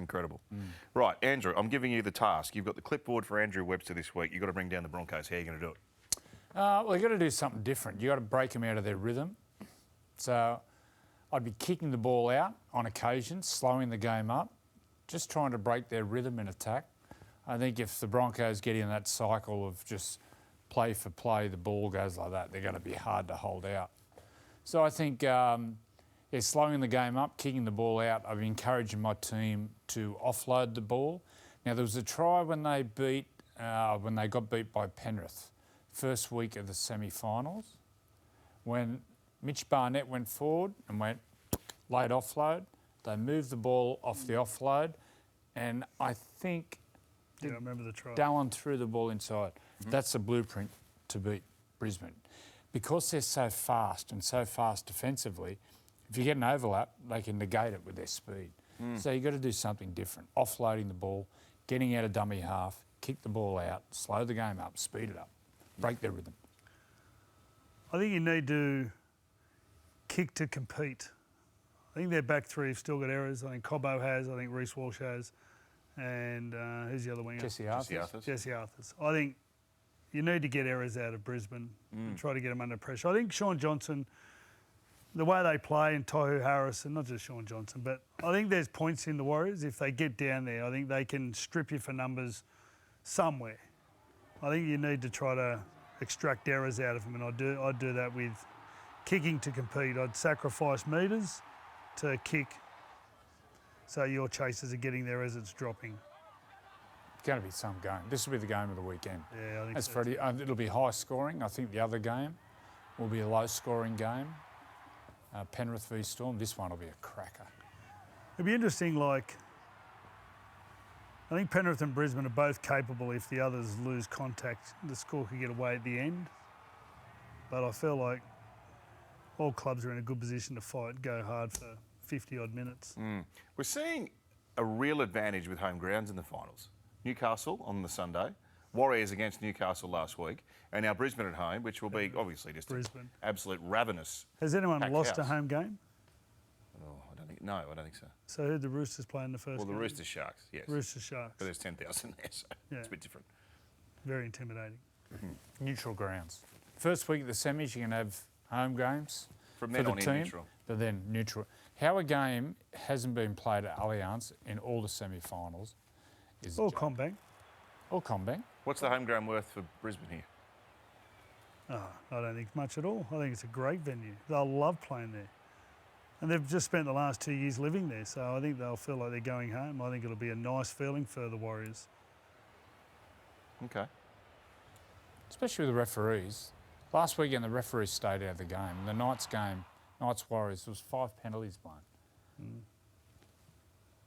Incredible. Right, Andrew, I'm giving you the task. You've got the clipboard for Andrew Webster this week. You've got to bring down the Broncos. How are you going to do it? Well, you've got to do something different. You've got to break them out of their rhythm. So I'd be kicking the ball out on occasion, slowing the game up, just trying to break their rhythm in attack. I think if the Broncos get in that cycle of just play for play, the ball goes like that, they're going to be hard to hold out. So I think slowing the game up, kicking the ball out. I've been encouraging my team to offload the ball. Now, there was a try when they got beat by Penrith, first week of the semi-finals, when Mitch Barnett went forward and went late offload. They moved the ball off the offload, and I think I remember the try. Dallin threw the ball inside. That's the blueprint to beat Brisbane. Because they're so fast and so fast defensively, if you get an overlap, they can negate it with their speed. So you've got to do something different. Offloading the ball, getting out of dummy half, kick the ball out, slow the game up, speed it up, break their rhythm. I think you need to kick to compete. I think their back three have still got errors. I think Cobbo has, I think Reece Walsh has, and who's the other winger? Jesse Arthurs. Jesse Arthurs. I think you need to get errors out of Brisbane and try to get them under pressure. I think Sean Johnson, the way they play, and Tohu Harris, and not just Sean Johnson, but I think there's points in the Warriors. If they get down there, I think they can strip you for numbers somewhere. I think you need to try to extract errors out of them, and I'd do that with kicking to compete. I'd sacrifice metres to kick so your chasers are getting there as it's dropping. It's going to be some game. This will be the game of the weekend. Yeah, I think As so. Freddie, it'll be high scoring. I think the other game will be a low scoring game. Penrith v Storm. This one will be a cracker. It'd be interesting, like, I think Penrith and Brisbane are both capable. If the others lose contact, the score could get away at the end. But I feel like all clubs are in a good position to fight, go hard for 50-odd minutes. We're seeing a real advantage with home grounds in the finals. Newcastle on the Sunday, Warriors against Newcastle last week, and now Brisbane at home, which will be obviously just an absolute ravenous. Has anyone lost a house. home game? Oh, I don't think so. So who did the Roosters play in the first game? Well, the Roosters Sharks, yes. Roosters Sharks. But there's 10,000 there, so it's a bit different. Very intimidating. Neutral grounds. First week of the semis, you can have home games From for then the on in team, neutral. but then neutral. How a game hasn't been played at Allianz in all the semi-finals is Or Combank. Or Combank. What's the home ground worth for Brisbane here? I don't think much at all. I think it's a great venue. They'll love playing there. And they've just spent the last 2 years living there, so I think they'll feel like they're going home. I think it'll be a nice feeling for the Warriors. Okay. Especially with the referees. Last weekend, the referees stayed out of the game. The Knights game, Knights-Warriors, there was 5 penalties blown.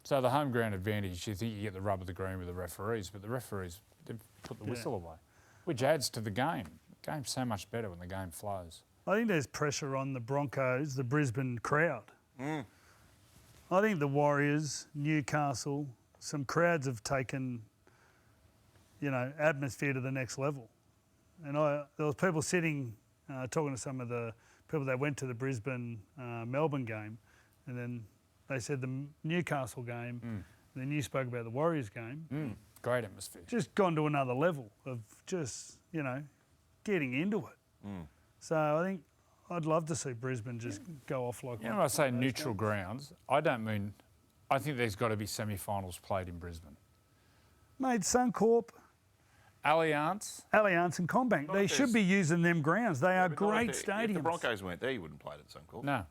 So the home ground advantage, you think you get the rub of the green with the referees, but the referees, they've put the whistle away, which adds to the game. The game's so much better when the game flows. I think there's pressure on the Broncos, the Brisbane crowd. I think the Warriors, Newcastle, some crowds have taken, atmosphere to the next level. And there was people sitting, talking to some of the people that went to the Brisbane-Melbourne game, and then they said the Newcastle game, and then you spoke about the Warriors game. Great atmosphere. Just gone to another level of just, getting into it. So I think I'd love to see Brisbane just go off like... When I say neutral grounds, I don't mean... I think there's got to be semi-finals played in Brisbane. Mate, Suncorp, Allianz and Combank, they should be using them grounds. They are great stadiums. If the Broncos weren't there, you wouldn't play it at Suncorp. No.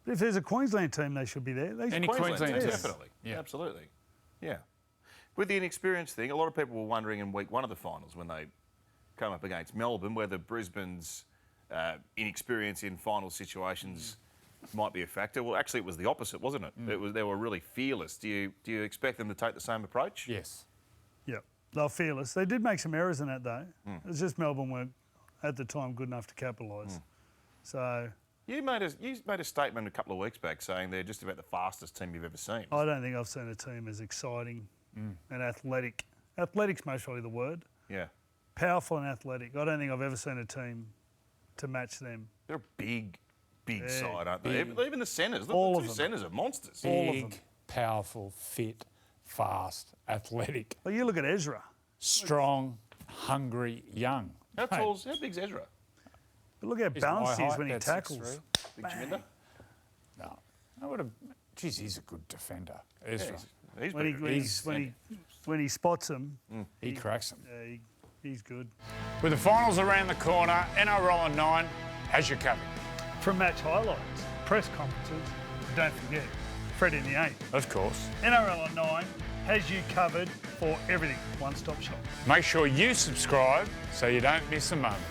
But if there's a Queensland team, they should be there. Any Queensland team, team. definitely. Yeah. Absolutely. Yeah. With the inexperienced thing, a lot of people were wondering in week 1 of the finals when they come up against Melbourne whether Brisbane's inexperience in final situations might be a factor. Well, actually, it was the opposite, wasn't it? They were really fearless. Do you expect them to take the same approach? Yes. Yep, they're fearless. They did make some errors in that, though. It's just Melbourne weren't, at the time, good enough to capitalise. So... You made a statement a couple of weeks back saying they're just about the fastest team you've ever seen. I don't think I've seen a team as exciting and athletic. Athletic's most probably the word. Yeah. Powerful and athletic. I don't think I've ever seen a team to match them. They're a big side, aren't they? Even the centres. All The of two them. centres are monsters. All of them. Big, powerful, fit. fast, athletic, Well, you look at Ezra. strong, hungry, young. How Mate, big's Ezra? But look how he's balanced my he is height, when he about tackles. 6'3". Big Jaminda? No, I would have. Geez, he's a good defender, Ezra. He's When he, big. when, he, He's- when he spots him, He cracks them. he's good. With the finals around the corner, NRL on 9 has you covered. From match highlights, press conferences, don't forget, Freddy the Eighth. Of course. NRL on 9 has you covered for everything. One-stop shop. Make sure you subscribe so you don't miss a moment.